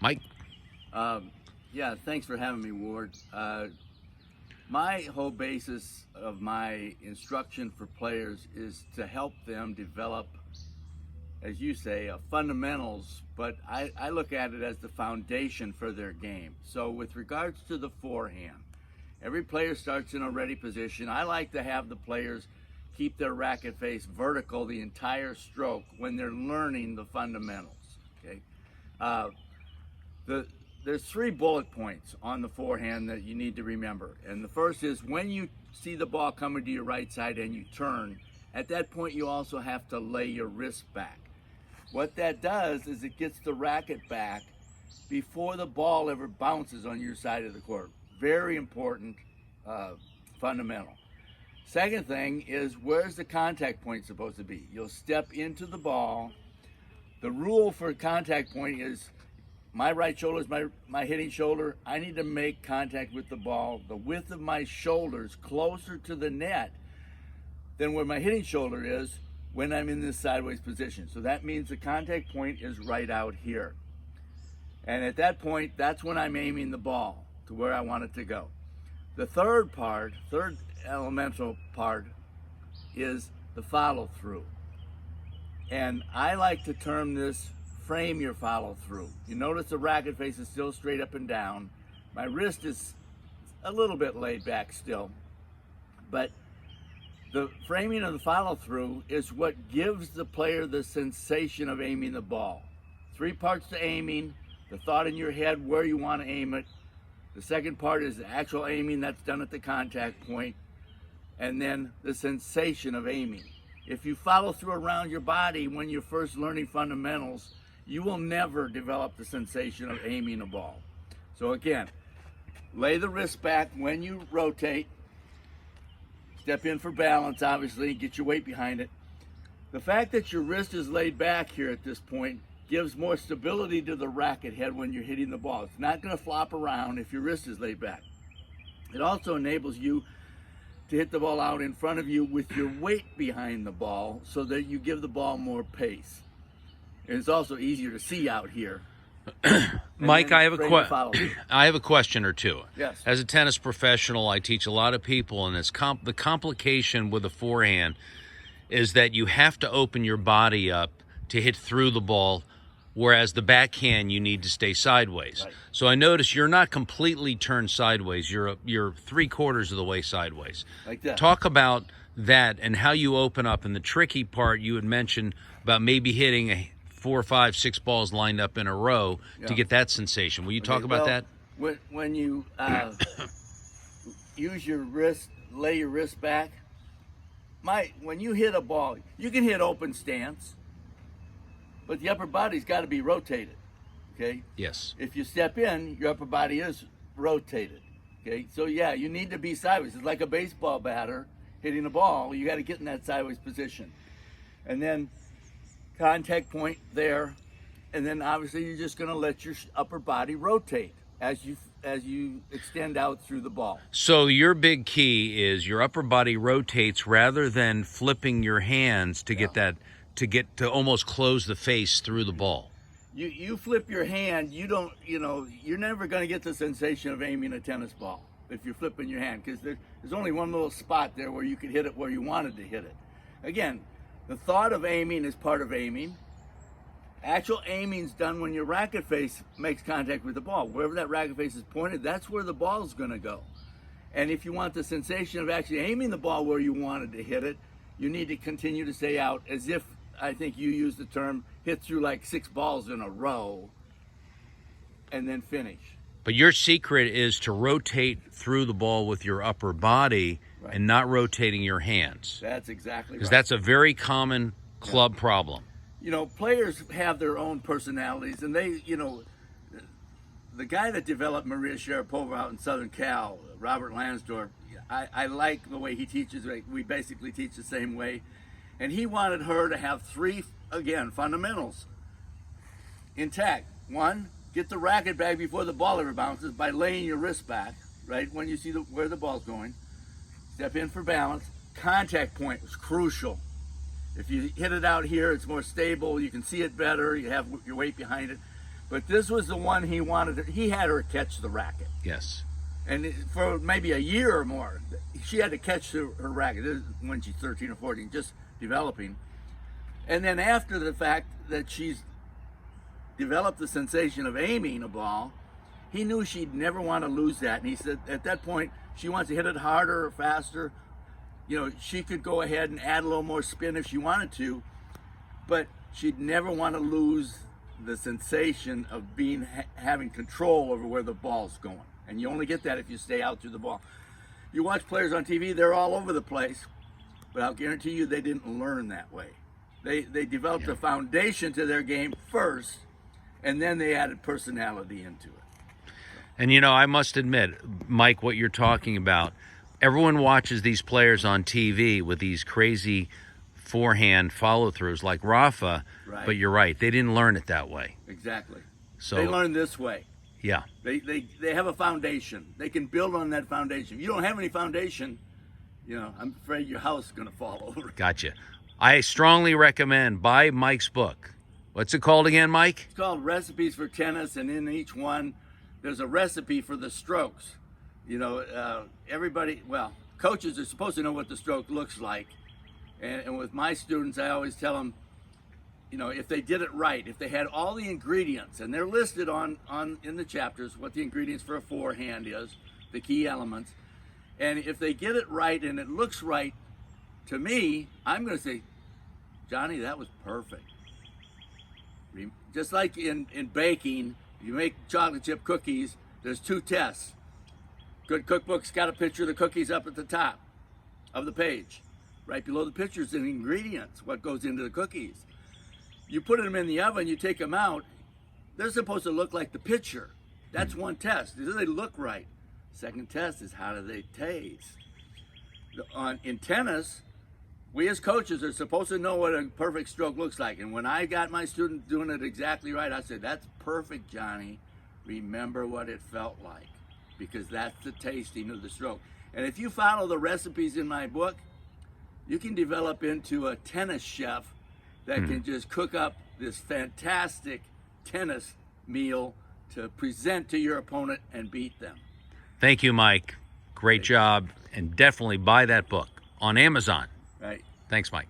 Mike? Yeah, thanks for having me, Ward. My whole basis of my instruction for players is to help them develop, as you say, fundamentals, but I look at it as the foundation for their game. So with regards to the forehand, every player starts in a ready position. I like to have the players keep their racket face vertical the entire stroke when they're learning the fundamentals, okay? There's 3 bullet points on the forehand that you need to remember. And the first is when you see the ball coming to your right side and you turn, at that point you also have to lay your wrist back. What that does is it gets the racket back before the ball ever bounces on your side of the court. Very important fundamental. Second thing is, where's the contact point supposed to be? You'll step into the ball. The rule for contact point is my right shoulder is my hitting shoulder. I need to make contact with the ball. The width of my shoulders closer to the net than where my hitting shoulder is when I'm in this sideways position. So that means the contact point is right out here. And at that point, that's when I'm aiming the ball to where I want it to go. The third elemental part is the follow through. And I like to term this frame your follow through. You notice the racket face is still straight up and down. My wrist is a little bit laid back still, but the framing of the follow through is what gives the player the sensation of aiming the ball. 3 parts to aiming: the thought in your head where you want to aim it. The second part is the actual aiming that's done at the contact point, and then the sensation of aiming. If you follow through around your body when you're first learning fundamentals, you will never develop the sensation of aiming a ball. So again, lay the wrist back when you rotate. Step in for balance, obviously, get your weight behind it. The fact that your wrist is laid back here at this point gives more stability to the racket head when you're hitting the ball. It's not going to flop around if your wrist is laid back. It also enables you to hit the ball out in front of you with your weight behind the ball so that you give the ball more pace. And it's also easier to see out here. Mike, I have a question or two. Yes. As a tennis professional, I teach a lot of people, and the complication with a forehand is that you have to open your body up to hit through the ball, whereas the backhand you need to stay sideways. Right. So I notice you're not completely turned sideways. You're 3/4 of the way sideways. Like that. Talk about that and how you open up. And the tricky part you had mentioned about maybe hitting 4, 5, 6 balls lined up in a row to get that sensation. Will you talk about that? When you use your wrist, lay your wrist back, when you hit a ball, you can hit open stance, but the upper body's got to be rotated, okay? Yes. If you step in, your upper body is rotated, okay? So yeah, you need to be sideways. It's like a baseball batter hitting a ball. You got to get in that sideways position. And then contact point there, and then obviously you're just going to let your upper body rotate as you extend out through the ball. So your big key is your upper body rotates rather than flipping your hands to get that to almost close the face through the ball. You flip your hand, you're never going to get the sensation of aiming a tennis ball if you're flipping your hand, because there's only one little spot there where you could hit it where you wanted to hit it. Again, the thought of aiming is part of aiming. Actual aiming's done when your racket face makes contact with the ball. Wherever that racket face is pointed, that's where the ball's going to go. And if you want the sensation of actually aiming the ball where you wanted to hit it, you need to continue to stay out, as if, I think you used the term, hit through like 6 balls in a row and then finish. But your secret is to rotate through the ball with your upper body, right, and not rotating your hands. That's exactly right. Because that's a very common club problem. Players have their own personalities, and they, the guy that developed Maria Sharapova out in Southern Cal, Robert Lansdorf, I like the way he teaches. We basically teach the same way. And he wanted her to have 3, again, fundamentals intact. 1, get the racket back before the ball ever bounces by laying your wrist back, right, when you see where the ball's going. Step in for balance. Contact point was crucial. If you hit it out here, it's more stable. You can see it better. You have your weight behind it. But this was the one he wanted. He had her catch the racket. Yes. And for maybe a year or more, she had to catch her racket. This is when she's 13 or 14, just developing. And then after the fact that she's developed the sensation of aiming a ball, he knew she'd never want to lose that. And he said at that point, she wants to hit it harder or faster. You know, she could go ahead and add a little more spin if she wanted to, but she'd never want to lose the sensation of having control over where the ball's going. And you only get that if you stay out through the ball. You watch players on TV, they're all over the place, but I'll guarantee you they didn't learn that way. They developed a foundation to their game first, and then they added personality into it. And, you know, I must admit, Mike, what you're talking about, everyone watches these players on TV with these crazy forehand follow-throughs like Rafa, Right. but you're right. They didn't learn it that way. Exactly. So They learn this way. Yeah. They have a foundation. They can build on that foundation. If you don't have any foundation, you know, I'm afraid your house is going to fall over. Gotcha. I strongly recommend buy Mike's book. What's it called again, Mike? It's called Recipes for Tennis, and in each one, there's a recipe for the strokes. You know, everybody, well, coaches are supposed to know what the stroke looks like. And with my students, I always tell them, you know, if they did it right, if they had all the ingredients, and they're listed in the chapters, what the ingredients for a forehand is, the key elements, and if they get it right and it looks right, to me, I'm going to say, Johnny, that was perfect. Just like in baking, you make chocolate chip cookies, there's two tests. Good cookbooks got a picture of the cookies up at the top of the page. Right below the picture is the ingredients, what goes into the cookies. You put them in the oven, you take them out, they're supposed to look like the picture. That's one test. Do they look right? Second test is how do they taste? In tennis, we as coaches are supposed to know what a perfect stroke looks like. And when I got my student doing it exactly right, I said, that's perfect, Johnny. Remember what it felt like, because that's the tasting of the stroke. And if you follow the recipes in my book, you can develop into a tennis chef that can just cook up this fantastic tennis meal to present to your opponent and beat them. Thank you, Mike. Great job. And definitely buy that book on Amazon. Right. Thanks, Mike.